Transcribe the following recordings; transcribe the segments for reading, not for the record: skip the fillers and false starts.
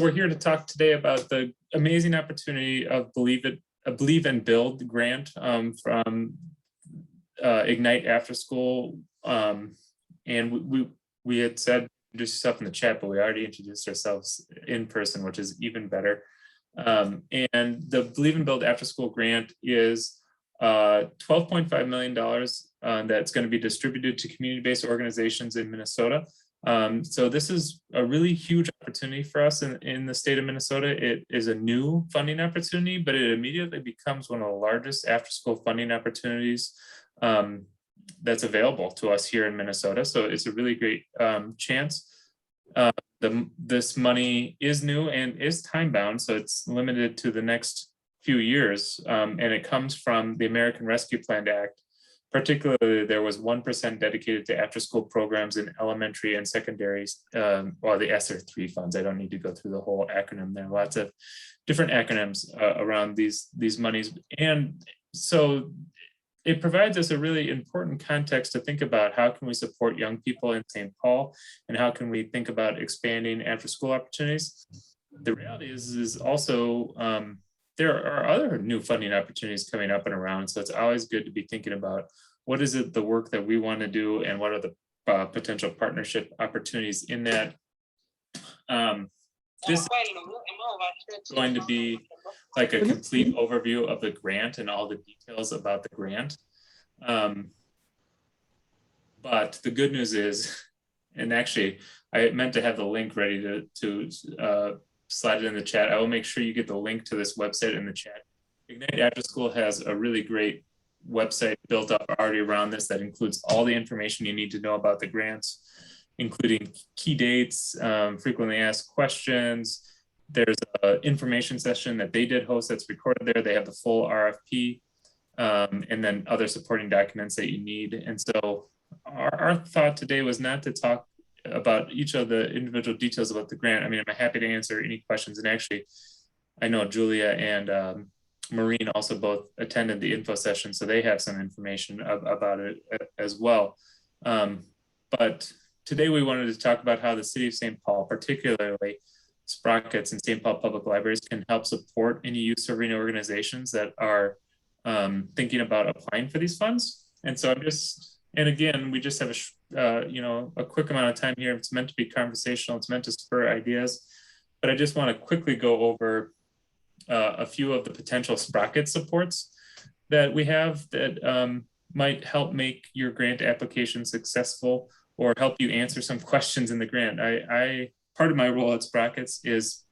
we're here to talk today about the amazing opportunity of Believe and Build grant from Ignite After School. And we had said introduce yourself in the chat, but we already introduced ourselves in person, which is even better. And the Believe and Build After School grant is $12.5 million that's going to be distributed to community-based organizations in Minnesota. So this is a really huge opportunity for us in the state of Minnesota. It is a new funding opportunity, but it immediately becomes one of the largest after-school funding opportunities that's available to us here in Minnesota. So it's a really great chance. This money is new and is time-bound, so it's limited to the next few years, and it comes from the American Rescue Plan Act. Particularly, there was 1% dedicated to after-school programs in elementary and secondary, or the ESSER 3 funds. I don't need to go through the whole acronym. There are lots of different acronyms around these monies. And so it provides us a really important context to think about how can we support young people in St. Paul, and how can we think about expanding after-school opportunities. The reality is also, there are other new funding opportunities coming up and around. So it's always good to be thinking about what is it the work that we want to do and what are the potential partnership opportunities in that. This is going to be like a complete overview of the grant and all the details about the grant. But the good news is, and actually I meant to have the link ready to slide it in the chat. I will make sure you get the link to this website in the chat. Ignite After School has a really great website built up already around this that includes all the information you need to know about the grants, including key dates, frequently asked questions. There's an information session that they did host that's recorded there. They have the full RFP, and then other supporting documents that you need. And so our thought today was not to talk about each of the individual details about the grant. I mean, I'm happy to answer any questions. And actually, I know Julia and Maureen also both attended the info session, so they have some information about it as well. But today we wanted to talk about how the city of St. Paul, particularly Sprockets and St. Paul Public Libraries, can help support any youth serving organizations that are thinking about applying for these funds. And so and again, we just have a quick amount of time here. It's meant to be conversational. It's meant to spur ideas, but I just want to quickly go over a few of the potential Sprocket supports that we have that might help make your grant application successful or help you answer some questions in the grant. Part of my role at Sprockets is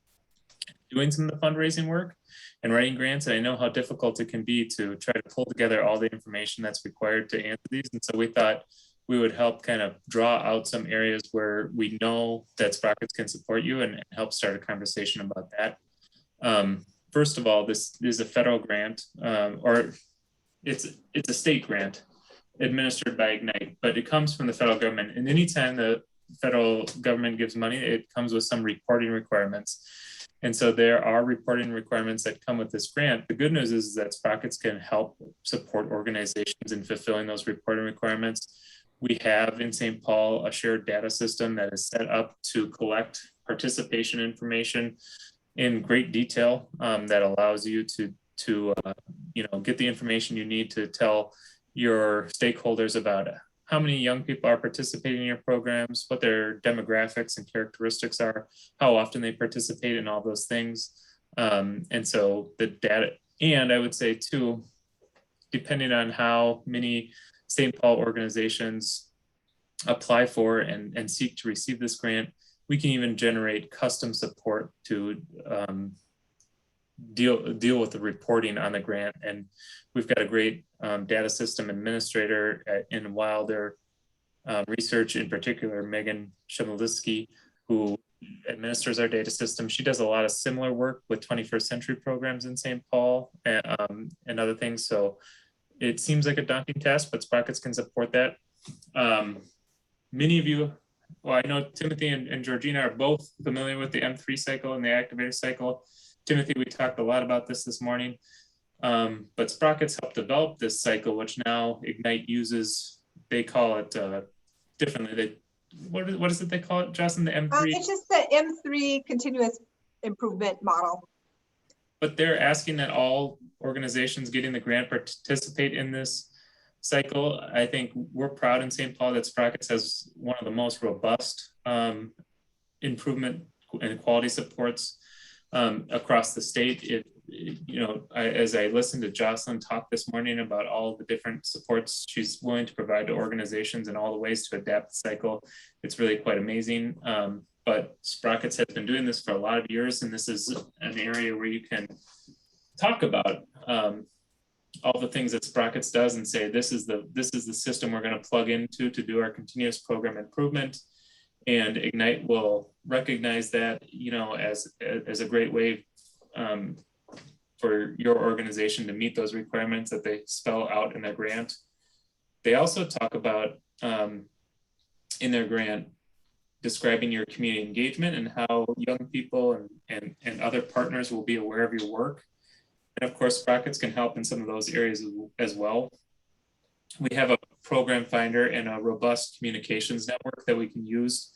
doing some of the fundraising work and writing grants. And I know how difficult it can be to try to pull together all the information that's required to answer these. And so we thought we would help kind of draw out some areas where we know that Sprockets can support you and help start a conversation about that. First of all, this is a federal grant, or it's a state grant administered by Ignite, but it comes from the federal government. And anytime the federal government gives money, it comes with some reporting requirements. And so there are reporting requirements that come with this grant. The good news is that Sprockets can help support organizations in fulfilling those reporting requirements. We have in St. Paul a shared data system that is set up to collect participation information in great detail that allows you to get the information you need to tell your stakeholders about how many young people are participating in your programs, what their demographics and characteristics are, how often they participate in all those things. And so the data, and I would say too, depending on how many St. Paul organizations apply for and seek to receive this grant, we can even generate custom support to deal with the reporting on the grant. And we've got a great data system administrator in Wilder Research, in particular, Megan Shemalinsky, who administers our data system. She does a lot of similar work with 21st century programs in St. Paul and other things. So it seems like a daunting task, but Sprockets can support that. Many of you, well, I know Timothy and Georgina are both familiar with the M3 cycle and the activator cycle. Timothy, we talked a lot about this morning, but Sprockets helped develop this cycle, which now Ignite uses. They call it differently. What is it they call it, Justin? The M3? It's just the M3 continuous improvement model. But they're asking that all organizations getting the grant participate in this cycle. I think we're proud in St. Paul that Sprockets has one of the most robust improvement and quality supports across the state. As I listened to Jocelyn talk this morning about all the different supports she's willing to provide to organizations and all the ways to adapt the cycle, it's really quite amazing. But Sprockets has been doing this for a lot of years, and this is an area where you can talk about all the things that Sprockets does and say, this is the system we're going to plug into to do our continuous program improvement. And Ignite will recognize that, as a great way for your organization to meet those requirements that they spell out in their grant. They also talk about in their grant describing your community engagement and how young people and other partners will be aware of your work. And of course, Sprockets can help in some of those areas as well. We have a program finder and a robust communications network that we can use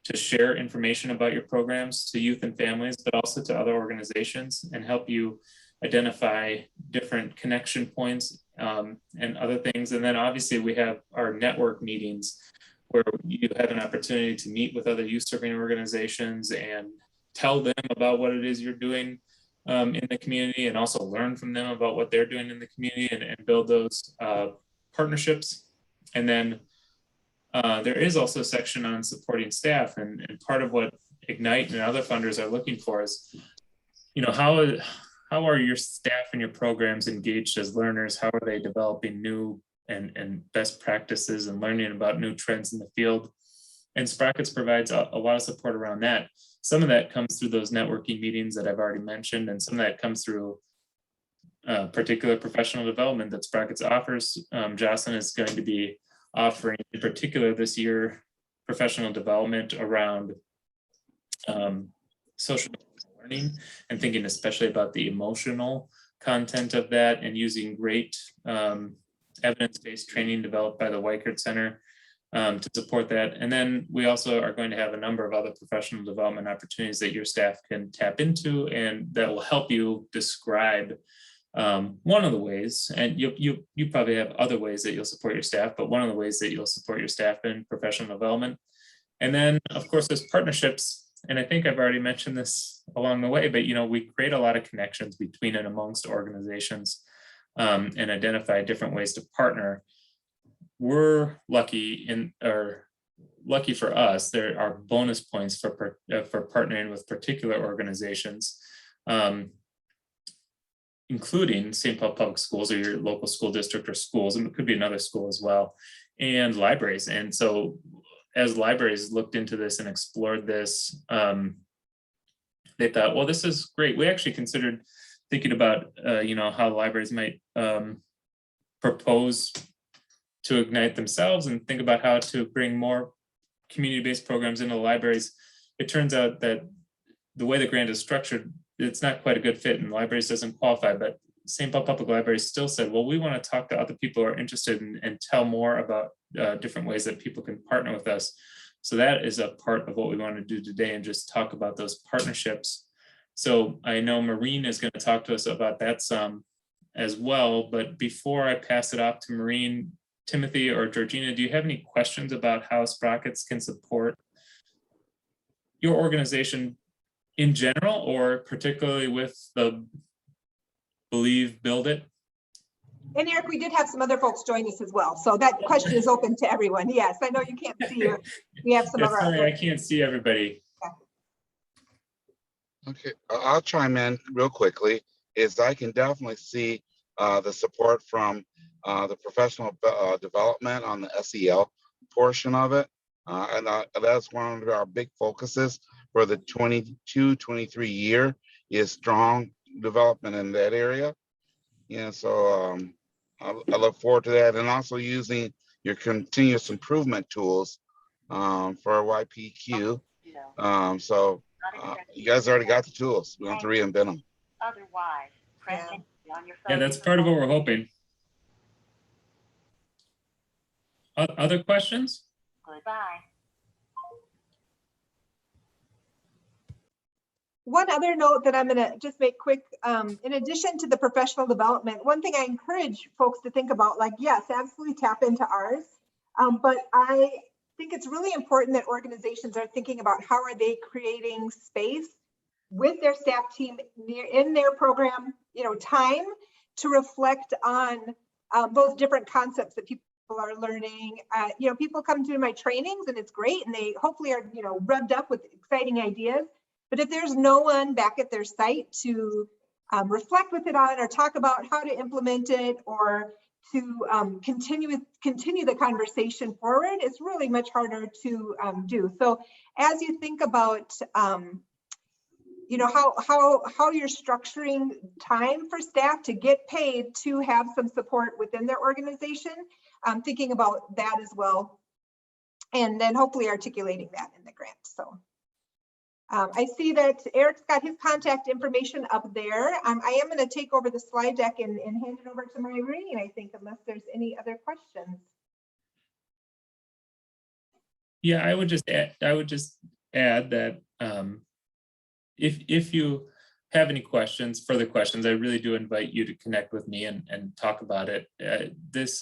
to share information about your programs to youth and families, but also to other organizations, and help you identify different connection points and other things. And then obviously we have our network meetings where you have an opportunity to meet with other youth serving organizations and tell them about what it is you're doing in the community, and also learn from them about what they're doing in the community and build those partnerships. And then there is also a section on supporting staff, and part of what Ignite and other funders are looking for is, how are your staff and your programs engaged as learners? How are they developing new and best practices and learning about new trends in the field? And Sprockets provides a lot of support around that. Some of that comes through those networking meetings that I've already mentioned, and some of that comes through particular professional development that Sprockets offers. Jocelyn is going to be offering, in particular this year, professional development around social learning, and thinking especially about the emotional content of that, and using great evidence-based training developed by the Weichert Center to support that. And then we also are going to have a number of other professional development opportunities that your staff can tap into, and that will help you describe one of the ways, and you probably have other ways that you'll support your staff, but one of the ways that you'll support your staff in professional development. And then of course there's partnerships, and I think I've already mentioned this along the way, but we create a lot of connections between and amongst organizations and identify different ways to partner. We're lucky for us, there are bonus points for partnering with particular organizations, including St. Paul Public Schools or your local school district or schools, and it could be another school as well, and libraries. And so as libraries looked into this and explored this, they thought, well, this is great. We actually considered thinking about, how libraries might propose to Ignite themselves and think about how to bring more community-based programs into libraries. It turns out that the way the grant is structured, it's not quite a good fit, and libraries doesn't qualify. But St. Paul Public Library still said, well, we want to talk to other people who are interested and tell more about different ways that people can partner with us. So that is a part of what we want to do today, and just talk about those partnerships. So I know Maureen is going to talk to us about that some as well. But before I pass it off to Maureen, Timothy or Georgina, do you have any questions about how Sprockets can support your organization in general, or particularly with the Believe, Build It? And Eric, we did have some other folks join us as well, so that question is open to everyone. Yes, I know you can't see you. We have some of our. Sorry, I can't see everybody. Okay, I'll chime in real quickly. I can definitely see the support from the professional development on the SEL portion of it. And that's one of our big focuses for the 22-23 year, is strong development in that area. So I look forward to that, and also using your continuous improvement tools for YPQ. So you guys already got the tools. We don't have to reinvent them. Otherwise, press on your phone. Yeah, that's part of what we're hoping. Other questions? Goodbye. One other note that I'm going to just make quick, in addition to the professional development, one thing I encourage folks to think about, like, yes, absolutely tap into ours. But I think it's really important that organizations are thinking about how are they creating space with their staff team in their program, time to reflect on those different concepts that people are learning. People come to my trainings and it's great, and they hopefully are, revved up with exciting ideas. But if there's no one back at their site to reflect with it on, or talk about how to implement it, or to continue the conversation forward, it's really much harder to do. So as you think about how you're structuring time for staff to get paid to have some support within their organization, thinking about that as well, and then hopefully articulating that in the grant. So I see that Erik's got his contact information up there. I am going to take over the slide deck and hand it over to Maureen, I think, unless there's any other questions. Yeah, I would just add that if you have any further questions, I really do invite you to connect with me and talk about it. This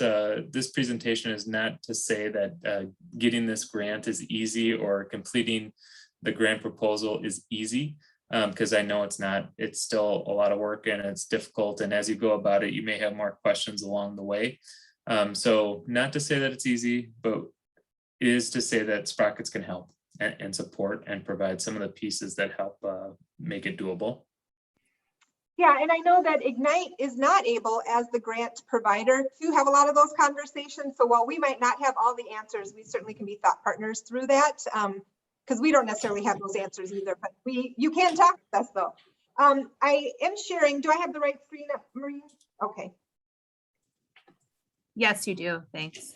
presentation is not to say that getting this grant is easy, or completing the grant proposal is easy, because I know it's not. It's still a lot of work and it's difficult. And as you go about it, you may have more questions along the way. So not to say that it's easy, but it is to say that Sprockets can help and support and provide some of the pieces that help make it doable. Yeah, and I know that Ignite is not able, as the grant provider, to have a lot of those conversations. So while we might not have all the answers, we certainly can be thought partners through that. Because we don't necessarily have those answers either, but you can talk with us though. I am sharing. Do I have the right screen up, Maureen? Okay. Yes, you do. Thanks.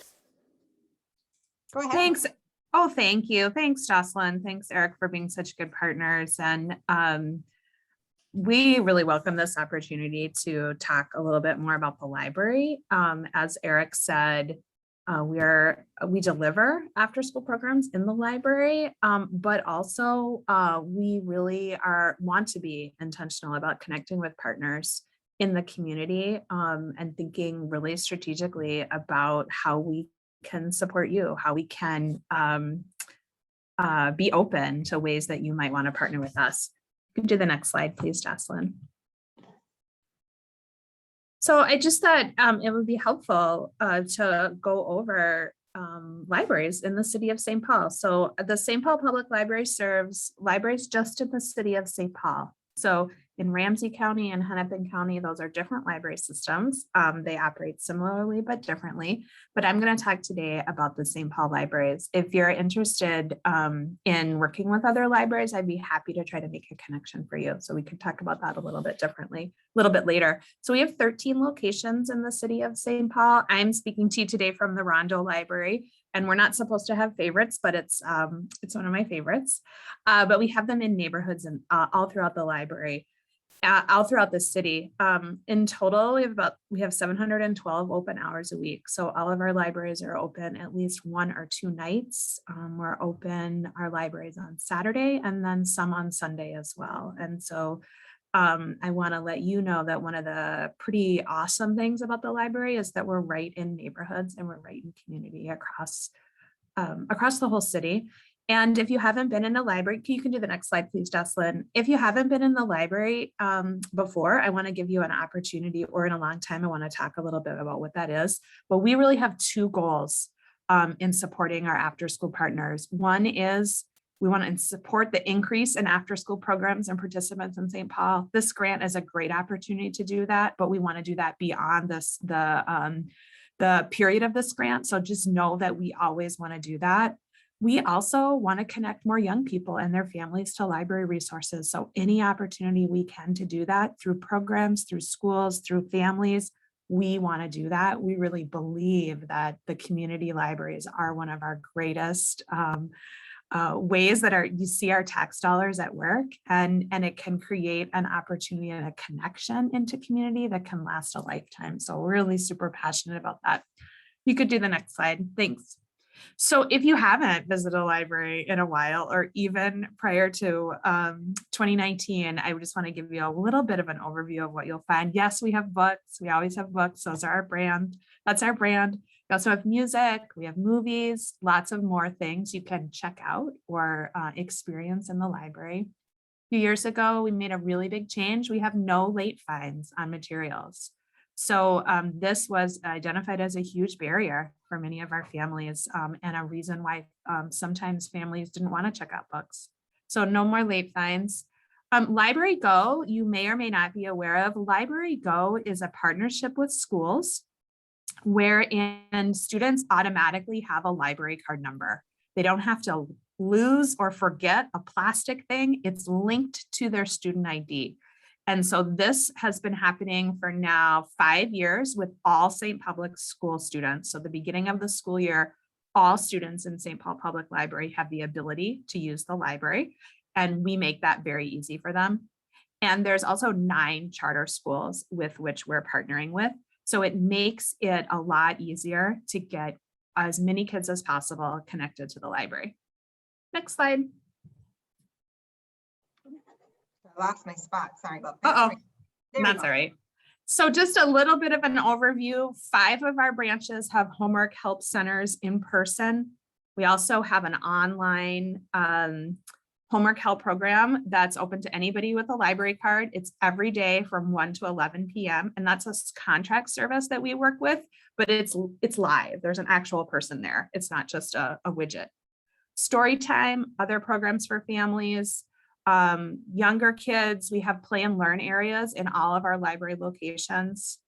Go ahead. Thanks. Oh, thank you. Thanks, Jocelyn. Thanks, Erik, for being such good partners. And we really welcome this opportunity to talk a little bit more about the library. As Erik said, we deliver after school programs in the library, but also we really want to be intentional about connecting with partners in the community, and thinking really strategically about how we can support you, how we can be open to ways that you might want to partner with us. You can do the next slide, please, Jocelyn. So I just thought it would be helpful to go over libraries in the city of St. Paul. So the St. Paul Public Library serves libraries just in the city of St. Paul. So in Ramsey County and Hennepin County, those are different library systems. They operate similarly but differently. But I'm going to talk today about the St. Paul libraries. If you're interested in working with other libraries, I'd be happy to try to make a connection for you. So we could talk about that a little bit differently, a little bit later. So we have 13 locations in the city of St. Paul. I'm speaking to you today from the Rondo Library. And we're not supposed to have favorites, but it's one of my favorites. But we have them in neighborhoods and all throughout the library. All throughout the city. In total, we have 712 open hours a week. So all of our libraries are open at least 1 or 2 nights. We're open our libraries on Saturday and then some on Sunday as well. And so I want to let you know that one of the pretty awesome things about the library is that we're right in neighborhoods and we're right in community across the whole city. And if you haven't been in a library, you can do the next slide, please, Jocelyn. If you haven't been in the library before, I want to give you an opportunity, or in a long time, I want to talk a little bit about what that is. But we really have 2 goals in supporting our after-school partners. One is we want to support the increase in after-school programs and participants in St. Paul. This grant is a great opportunity to do that, but we want to do that beyond the period of this grant. So just know that we always want to do that. We also want to connect more young people and their families to library resources. So any opportunity we can to do that through programs, through schools, through families, we want to do that. We really believe that the community libraries are one of our greatest ways that you see our tax dollars at work, and it can create an opportunity and a connection into community that can last a lifetime. So we're really super passionate about that. You could do the next slide. Thanks. So if you haven't visited a library in a while, or even prior to 2019, I just want to give you a little bit of an overview of what you'll find. Yes, we have books. We always have books. Those are our brand. That's our brand. We also have music. We have movies, lots of more things you can check out or experience in the library. A few years ago, we made a really big change. We have no late fines on materials. So this was identified as a huge barrier for many of our families, and a reason why sometimes families didn't want to check out books. So no more late fines. Library Go, you may or may not be aware of. Library Go is a partnership with schools wherein students automatically have a library card number. They don't have to lose or forget a plastic thing. It's linked to their student ID. And so this has been happening for now 5 years with all St. Public School students. So the beginning of the school year, all students in St. Paul Public Library have the ability to use the library, and we make that very easy for them. And there's also 9 charter schools with which we're partnering with. So it makes it a lot easier to get as many kids as possible connected to the library. Next slide. I lost my spot. Sorry about that. Uh-oh. There we That's go. all right. So just a little bit of an overview. 5 of our branches have homework help centers in person. We also have an online homework help program that's open to anybody with a library card. It's every day from 1 to 11 p.m. And that's a contract service that we work with, but it's live. There's an actual person there. It's not just a widget. Story time, other programs for families, younger kids. We have play and learn areas in all of our library locations.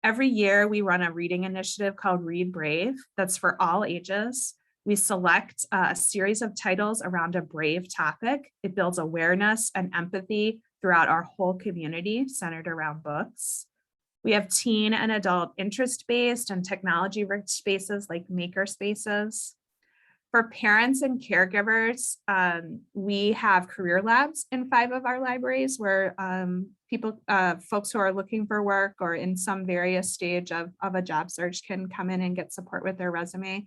Every year we run a reading initiative called Read Brave. That's for all ages. We select a series of titles around a brave topic. It builds awareness and empathy throughout our whole community centered around books. We have teen and adult interest-based and technology-rich spaces like maker spaces. For parents and caregivers, we have career labs in 5 of our libraries where folks who are looking for work or in some various stage of a job search can come in and get support with their resume.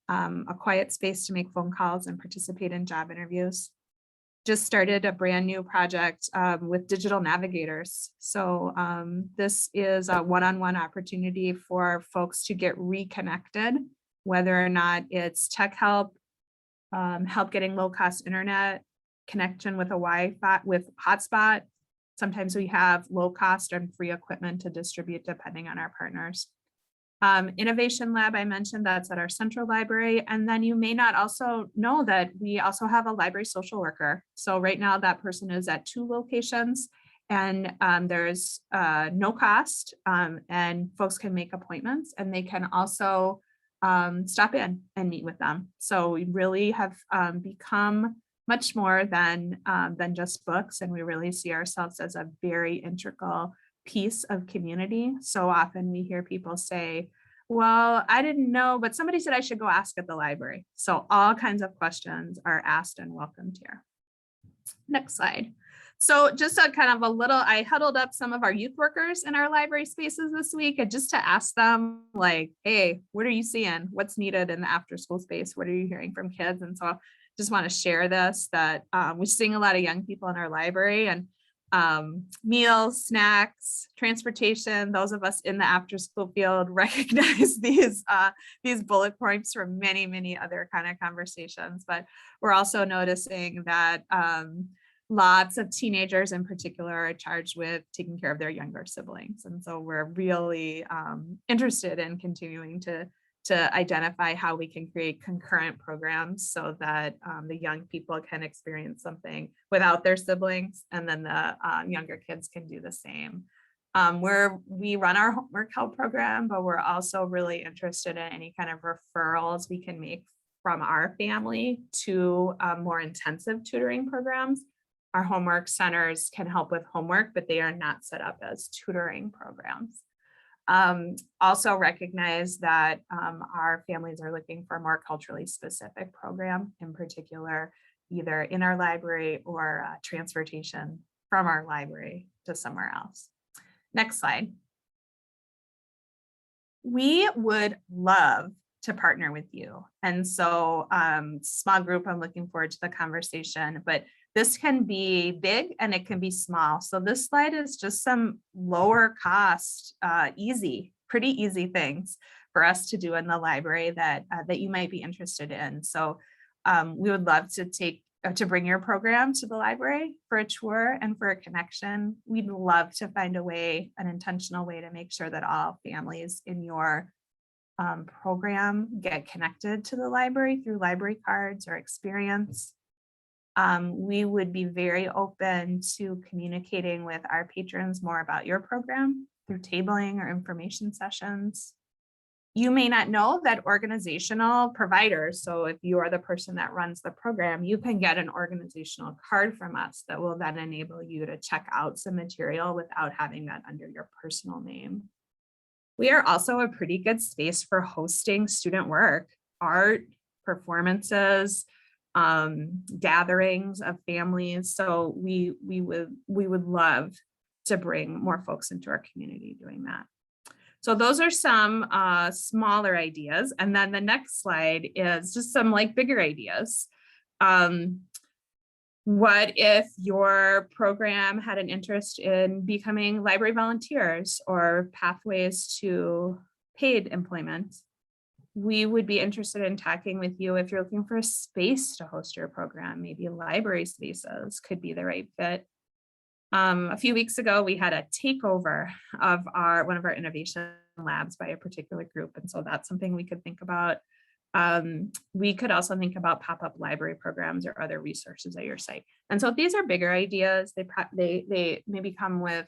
A quiet space to make phone calls and participate in job interviews. Just started a brand new project with digital navigators. So this is a one-on-one opportunity for folks to get reconnected, whether or not it's tech help, help getting low-cost internet, connection with a Wi-Fi, with hotspot. Sometimes we have low-cost and free equipment to distribute depending on our partners. Innovation Lab, I mentioned, that's at our central library. And then you may not also know that we also have a library social worker. So right now that person is at 2 locations, and there's no cost, and folks can make appointments, and they can also stop in and meet with them. So we really have become much more than just books, and we really see ourselves as a very integral piece of community. So often we hear people say, well, I didn't know, but somebody said I should go ask at the library. So all kinds of questions are asked and welcomed here. Next slide. So just a kind of a little, I huddled up some of our youth workers in our library spaces this week, and just to ask them, like, hey, what are you seeing? What's needed in the after school space? What are you hearing from kids? And so just want to share this, that we're seeing a lot of young people in our library, and meals, snacks, transportation. Those of us in the after school field recognize these bullet points from many, many other kind of conversations. But we're also noticing that lots of teenagers in particular are charged with taking care of their younger siblings. And so we're really interested in continuing to identify how we can create concurrent programs so that the young people can experience something without their siblings, and then the younger kids can do the same. We run our homework help program, but we're also really interested in any kind of referrals we can make from our family to more intensive tutoring programs. Our homework centers can help with homework, but they are not set up as tutoring programs. Also recognize that our families are looking for a more culturally specific program, in particular, either in our library or transportation from our library to somewhere else. Next slide. We would love to partner with you. And so small group, I'm looking forward to the conversation, but this can be big and it can be small. So this slide is just some lower cost, pretty easy things for us to do in the library that you might be interested in. So we would love to bring your program to the library for a tour and for a connection. We'd love to find an intentional way to make sure that all families in your program get connected to the library through library cards or experience. We would be very open to communicating with our patrons more about your program through tabling or information sessions. You may not know that organizational providers, so if you are the person that runs the program, you can get an organizational card from us that will then enable you to check out some material without having that under your personal name. We are also a pretty good space for hosting student work, art, performances, gatherings of families. So we would love to bring more folks into our community doing that. So those are some smaller ideas. And then the next slide is just some like bigger ideas. What if your program had an interest in becoming library volunteers or pathways to paid employment? We would be interested in talking with you if you're looking for a space to host your program. Maybe library spaces could be the right fit. A few weeks ago, we had a takeover of one of our innovation labs by a particular group. And so that's something we could think about. We could also think about pop-up library programs or other resources at your site. And so these are bigger ideas. They maybe come with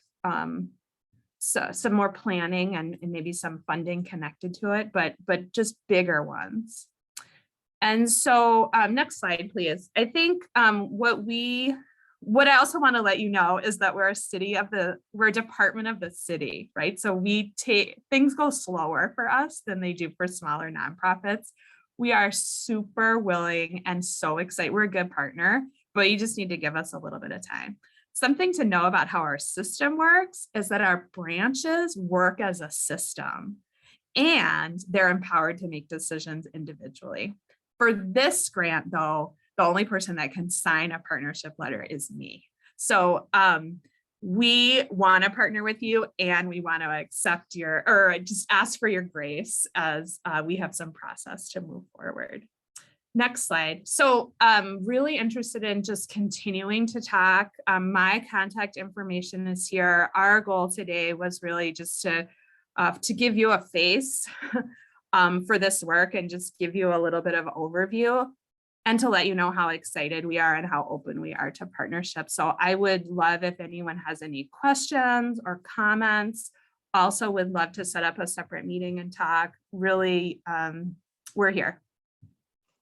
some more planning and maybe some funding connected to it, but just bigger ones. And so next slide, please. I think what I also want to let you know is that we're a department of the city, right? So things go slower for us than they do for smaller nonprofits. We are super willing and so excited. We're a good partner, but you just need to give us a little bit of time. Something to know about how our system works is that our branches work as a system and they're empowered to make decisions individually. For this grant though, the only person that can sign a partnership letter is me. So we want to partner with you and we want to accept just ask for your grace as we have some process to move forward. Next slide. So really interested in just continuing to talk. My contact information is here. Our goal today was really just to give you a face for this work and just give you a little bit of overview and to let you know how excited we are and how open we are to partnership. So I would love if anyone has any questions or comments. Also would love to set up a separate meeting and talk. Really, we're here.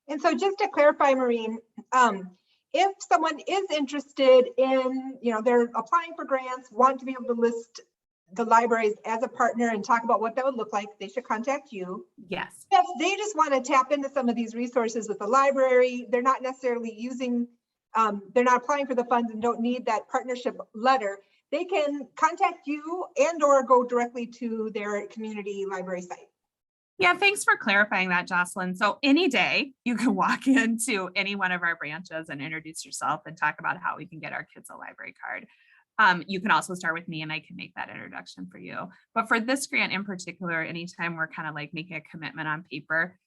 And so just to clarify, Maureen, if someone is interested in, they're applying for grants, want to be able to list the libraries as a partner and talk about what that would look like, they should contact you. Yes. If they just want to tap into some of these resources with the library, they're not necessarily they're not applying for the funds and don't need that partnership letter, they can contact you and or go directly to their community library site. Yeah, thanks for clarifying that, Jocelyn. So any day you can walk into any one of our branches and introduce yourself and talk about how we can get our kids a library card. You can also start with me and I can make that introduction for you. But for this grant in particular, anytime we're kind of like making a commitment on paper,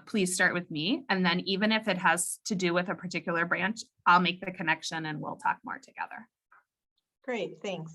please start with me. And then even if it has to do with a particular branch, I'll make the connection and we'll talk more together. Great, thanks.